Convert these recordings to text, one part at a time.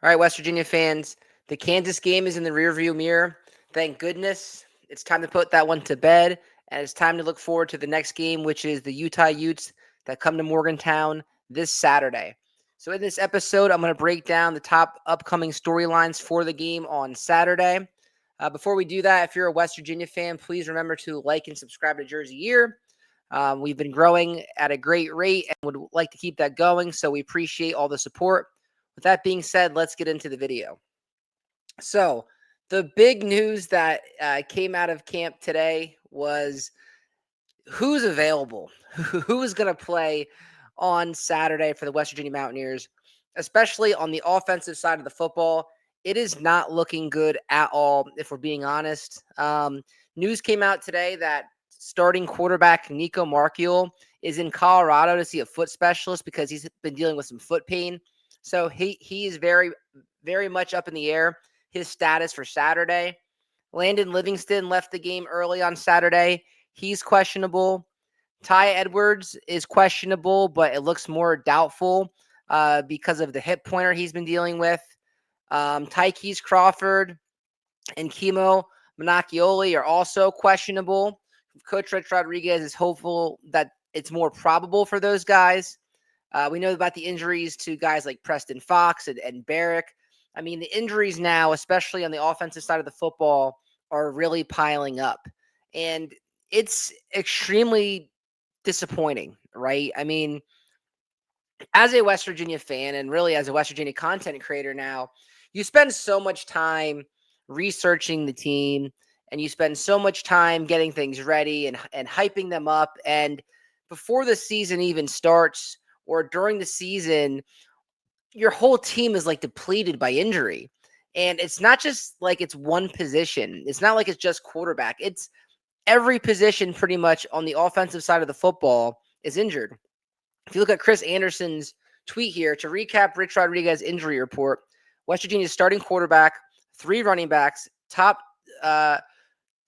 All right, West Virginia fans, the Kansas game is in the rearview mirror. Thank goodness. It's time to put that one to bed, and it's time to look forward to the next game, which is the Utah Utes that come to Morgantown this Saturday. So, in this episode, I'm going to break down the top upcoming storylines for the game on Saturday. Before we do that, if you're a West Virginia fan, please remember to like and subscribe to JerseyEER. We've been growing at a great rate and would like to keep that going, so we appreciate all the support. With that being said, let's get into the video. So, the big news that came out of camp today was who's available, who is going to play on Saturday for the West Virginia Mountaineers, especially on the offensive side of the football. It is not looking good at all, if we're being honest. News came out today that starting quarterback Nico Markiel is in Colorado to see a foot specialist because he's been dealing with some foot pain. So he is very, very much up in the air, his status for Saturday. Landon Livingston left the game early on Saturday. He's questionable. Ty Edwards is questionable, but it looks more doubtful because of the hip pointer he's been dealing with. Tykees Crawford and Kimo Monacchioli are also questionable. Coach Rich Rodriguez is hopeful that it's more probable for those guys. We know about the injuries to guys like Preston Fox and Barrick. I mean, the injuries now, especially on the offensive side of the football, are really piling up. And it's extremely disappointing, right? I mean, as a West Virginia fan and really as a West Virginia content creator now, you spend so much time researching the team and you spend so much time getting things ready and hyping them up. And before the season even starts or during the season, your whole team is like depleted by injury. And it's not just like it's one position. It's not like it's just quarterback. It's every position pretty much on the offensive side of the football is injured. If you look at Chris Anderson's tweet here, to recap Rich Rodriguez's injury report, West Virginia's starting quarterback, 3 running backs,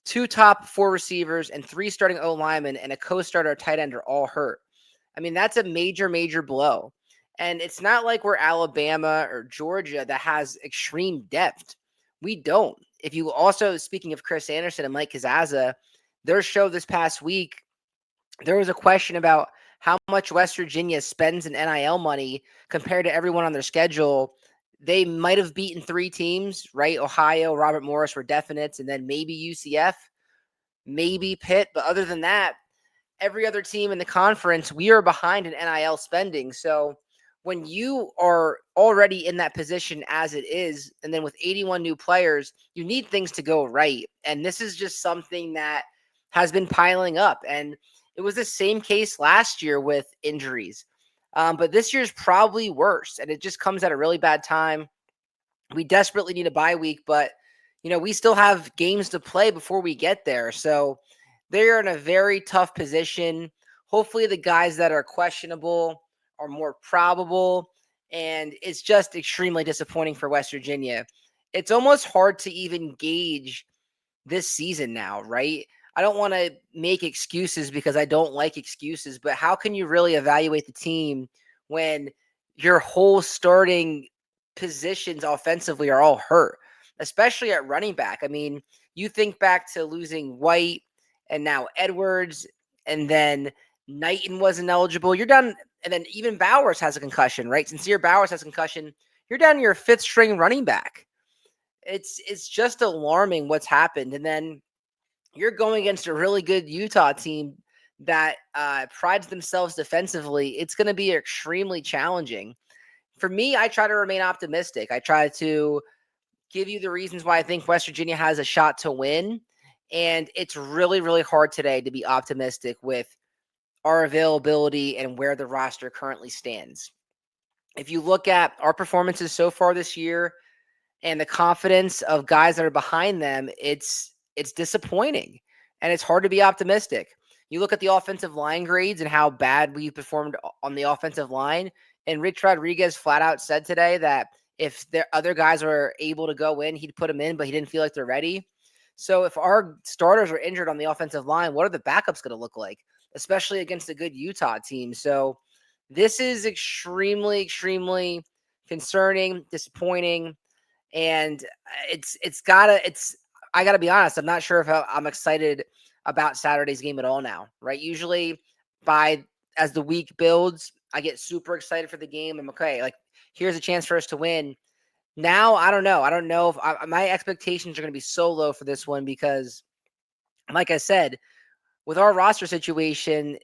two top 4 receivers, and 3 starting O linemen and a co-starter tight end are all hurt. I mean, that's a major, major blow. And it's not like we're Alabama or Georgia that has extreme depth. We don't. If you also, speaking of Chris Anderson and Mike Kazaza, their show this past week, there was a question about how much West Virginia spends in NIL money compared to everyone on their schedule. They might have beaten 3 teams, right? Ohio, Robert Morris were definites, and then maybe UCF, maybe Pitt. But other than that, every other team in the conference, we are behind in NIL spending. So when you are already in that position as it is, and then with 81 new players, you need things to go right. And this is just something that has been piling up. And it was the same case last year with injuries. But this year's probably worse. And it just comes at a really bad time. We desperately need a bye week, but we still have games to play before we get there. So they're in a very tough position. Hopefully the guys that are questionable are more probable, and it's just extremely disappointing for West Virginia. It's almost hard to even gauge this season now, right? I don't want to make excuses because I don't like excuses, but how can you really evaluate the team when your whole starting positions offensively are all hurt, especially at running back? I mean, you think back to losing White and now Edwards, and then Knighton wasn't eligible. You're done. And then even Bowers has a concussion, right? Sincere Bowers has a concussion. You're down to your 5th string running back. It's just alarming what's happened. And then you're going against a really good Utah team that prides themselves defensively. It's going to be extremely challenging. For me, I try to remain optimistic. I try to give you the reasons why I think West Virginia has a shot to win. And it's really, really hard today to be optimistic with our availability and where the roster currently stands. If you look at our performances so far this year and the confidence of guys that are behind them, it's disappointing and it's hard to be optimistic. You look at the offensive line grades and how bad we performed on the offensive line, and Rich Rodriguez flat out said today that if the other guys were able to go in, he'd put them in, but he didn't feel like they're ready. So if our starters are injured on the offensive line, what are the backups going to look like, especially against a good Utah team? So this is extremely, extremely concerning, disappointing, and I gotta be honest. I'm not sure if I'm excited about Saturday's game at all now. Right? Usually, as the week builds, I get super excited for the game. I'm okay. Like, here's a chance for us to win. Now, I don't know. I don't know if my expectations are going to be so low for this one because, like I said, with our roster situation,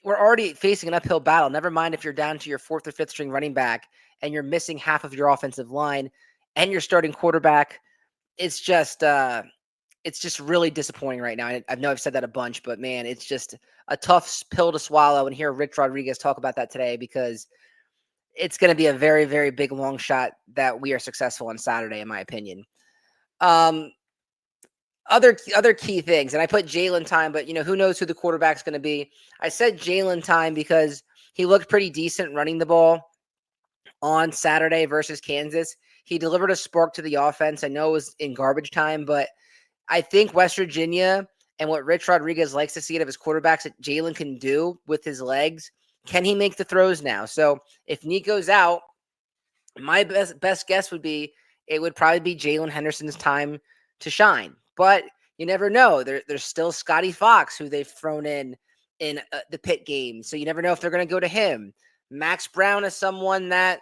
we're already facing an uphill battle. Never mind if you're down to your fourth or fifth string running back and you're missing half of your offensive line and your starting quarterback. It's just really disappointing right now. I know I've said that a bunch, but man, it's just a tough pill to swallow. And hear Rich Rodriguez talk about that today because it's going to be a very, very big long shot that we are successful on Saturday, in my opinion. Other key things, and I put Jalen time, but who knows who the quarterback's going to be. I said Jalen time because he looked pretty decent running the ball on Saturday versus Kansas. He delivered a spark to the offense. I know it was in garbage time, but I think West Virginia and what Rich Rodriguez likes to see out of his quarterbacks that Jalen can do with his legs. Can he make the throws now? So if Nico's out, my best guess would be it would probably be Jalen Henderson's time to shine. But you never know. There's still Scotty Fox, who they've thrown in the Pitt game. So you never know if they're going to go to him. Max Brown is someone that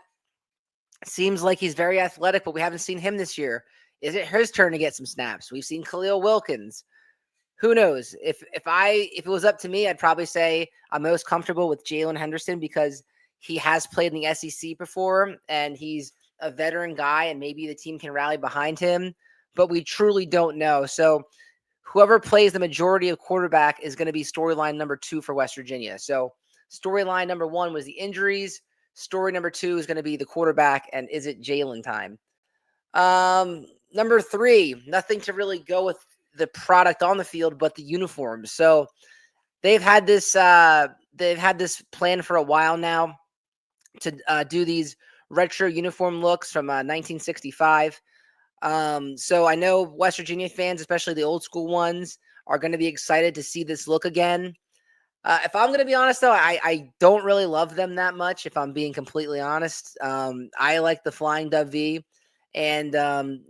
seems like he's very athletic, but we haven't seen him this year. Is it his turn to get some snaps? We've seen Khalil Wilkins. Who knows? If it was up to me, I'd probably say I'm most comfortable with Jalen Henderson because he has played in the SEC before and he's a veteran guy and maybe the team can rally behind him, but we truly don't know. So whoever plays the majority of quarterback is going to be storyline number 2 for West Virginia. So storyline number 1 was the injuries. Story number 2 is going to be the quarterback, and is it Jalen time? Number 3, nothing to really go with the product on the field, but the uniforms. So they've had this plan for a while now to do these retro uniform looks from 1965. So I know West Virginia fans, especially the old school ones, are going to be excited to see this look again. If I'm going to be honest, though, I don't really love them that much, if I'm being completely honest. I like the Flying Dove V, and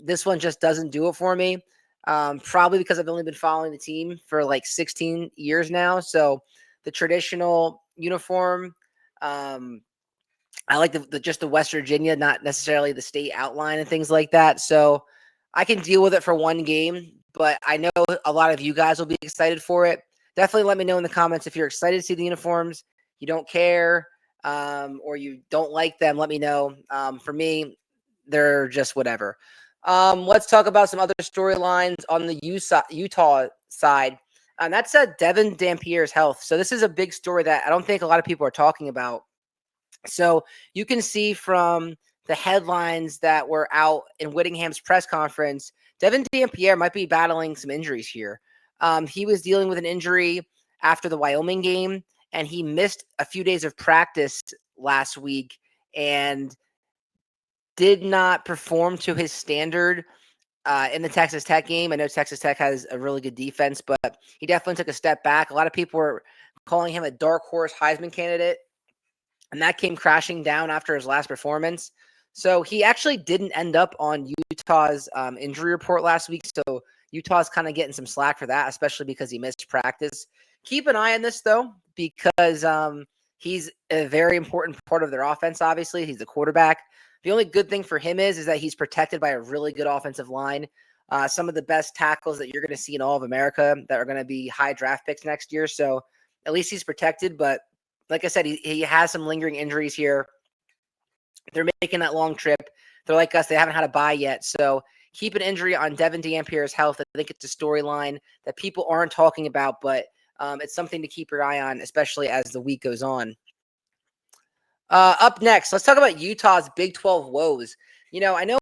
this one just doesn't do it for me. Probably because I've only been following the team for like 16 years now. So the traditional uniform, I like just the West Virginia, not necessarily the state outline and things like that. So I can deal with it for one game, but I know a lot of you guys will be excited for it. Definitely let me know in the comments if you're excited to see the uniforms, you don't care, or you don't like them. Let me know. For me, they're just whatever. Let's talk about some other storylines on the Utah side. And that's Devon Dampier's health. So this is a big story that I don't think a lot of people are talking about. So you can see from the headlines that were out in Whittingham's press conference, Devon Dampier might be battling some injuries here. He was dealing with an injury after the Wyoming game, and he missed a few days of practice last week and did not perform to his standard in the Texas Tech game. I know Texas Tech has a really good defense, but he definitely took a step back. A lot of people were calling him a dark horse Heisman candidate, and that came crashing down after his last performance. So he actually didn't end up on Utah's injury report last week. So Utah's kind of getting some slack for that, especially because he missed practice. Keep an eye on this, though, because he's a very important part of their offense, obviously. He's the quarterback. The only good thing for him is that he's protected by a really good offensive line. Some of the best tackles that you're going to see in all of America that are going to be high draft picks next year. So at least he's protected. But like I said, he has some lingering injuries here. They're making that long trip. They're like us. They haven't had a bye yet. So keep an injury on Devon Dampier's health. I think it's a storyline that people aren't talking about, but it's something to keep your eye on, especially as the week goes on. Up next, let's talk about Utah's Big 12 woes. I know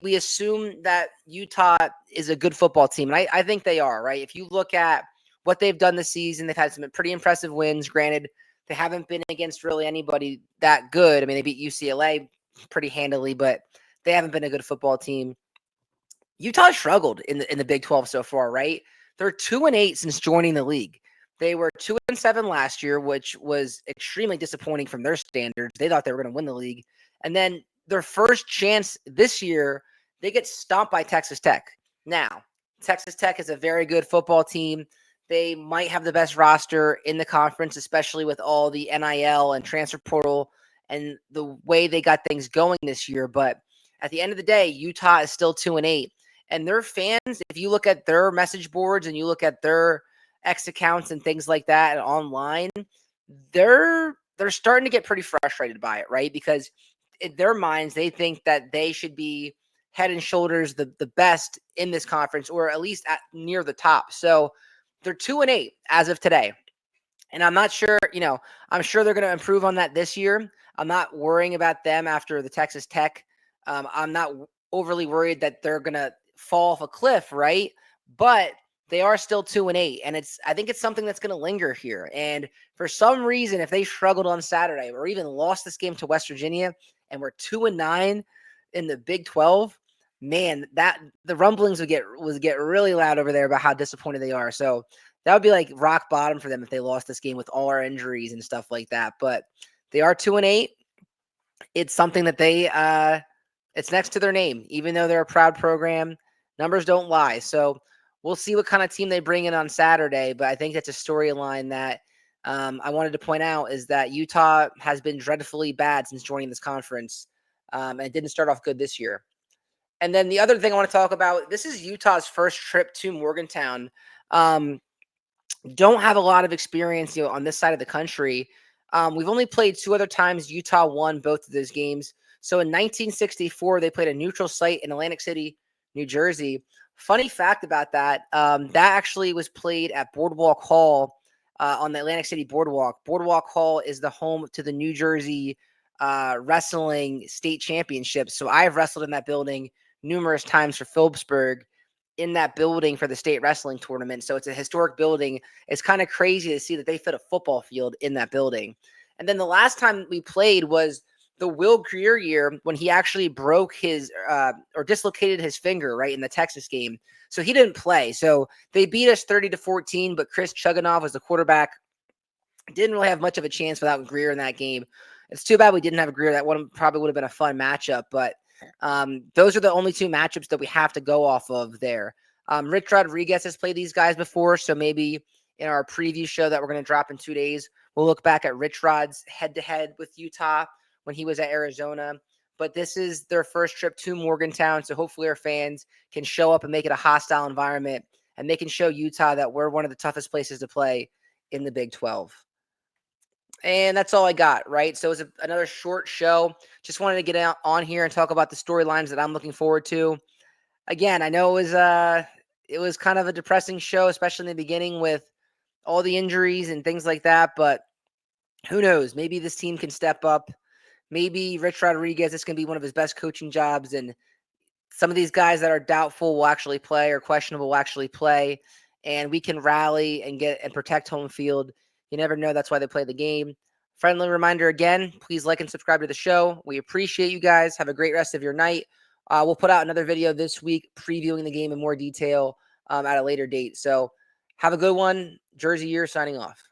we assume that Utah is a good football team, and I think they are, right? If you look at what they've done this season, they've had some pretty impressive wins. Granted, they haven't been against really anybody that good. I mean, they beat UCLA pretty handily, but they haven't been a good football team. Utah struggled in the Big 12 so far, right? They're 2-8 since joining the league. They were 2-7 last year, which was extremely disappointing from their standards. They thought they were going to win the league, And then their first chance this year, they get stomped by Texas Tech. Now, Texas Tech is a very good football team. They might have the best roster in the conference, especially with all the NIL and transfer portal and the way they got things going this year. But at the end of the day, Utah is still 2-8. And their fans, if you look at their message boards and you look at their X accounts and things like that and online, they're starting to get pretty frustrated by it, right? Because in their minds, they think that they should be head and shoulders the best in this conference, or at least at near the top. So they're 2-8 as of today. And I'm not sure, I'm sure they're going to improve on that this year. I'm not worrying about them after the Texas Tech. I'm not overly worried that they're going to fall off a cliff, right? But they are still 2-8, and I think it's something that's going to linger here. And for some reason, if they struggled on Saturday or even lost this game to West Virginia, and we're 2-9 in the Big 12, man, that the rumblings would get really loud over there about how disappointed they are. So that would be like rock bottom for them if they lost this game with all our injuries and stuff like that. But they are 2-8. It's something that it's next to their name, even though they're a proud program. Numbers don't lie. So we'll see what kind of team they bring in on Saturday. But I think that's a storyline that I wanted to point out, is that Utah has been dreadfully bad since joining this conference. And it didn't start off good this year. And then the other thing I want to talk about, this is Utah's first trip to Morgantown. Don't have a lot of experience, on this side of the country. We've only played 2 other times. Utah won both of those games. So in 1964, they played a neutral site in Atlantic City, New Jersey. Funny fact about that, that actually was played at Boardwalk Hall on the Atlantic City Boardwalk. Boardwalk Hall is the home to the New Jersey wrestling state championships. So I've wrestled in that building numerous times for Phillipsburg, in that building for the state wrestling tournament. So it's a historic building. It's kind of crazy to see that they fit a football field in that building. And then the last time we played was the Will Greer year, when he actually broke his or dislocated his finger, right, in the Texas game. So he didn't play. So they beat us 30-14, but Chris Chuganov was the quarterback. Didn't really have much of a chance without Greer in that game. It's too bad we didn't have Greer. That one probably would have been a fun matchup, but those are the only 2 matchups that we have to go off of there. Rich Rodriguez has played these guys before, so maybe in our preview show that we're going to drop in 2 days, we'll look back at Rich Rod's head-to-head with Utah when he was at Arizona. But this is their first trip to Morgantown, so hopefully our fans can show up and make it a hostile environment, and they can show Utah that we're one of the toughest places to play in the Big 12. And that's all I got, right? So it was another short show. Just wanted to get on here and talk about the storylines that I'm looking forward to. Again, I know it was kind of a depressing show, especially in the beginning with all the injuries and things like that. But who knows? Maybe this team can step up. Maybe Rich Rodriguez, this can be one of his best coaching jobs, and some of these guys that are doubtful will actually play, or questionable will actually play, and we can rally and protect home field. You never know. That's why they play the game. Friendly reminder again, please like and subscribe to the show. We appreciate you guys. Have a great rest of your night. We'll put out another video this week previewing the game in more detail at a later date. So have a good one. JerseyEER signing off.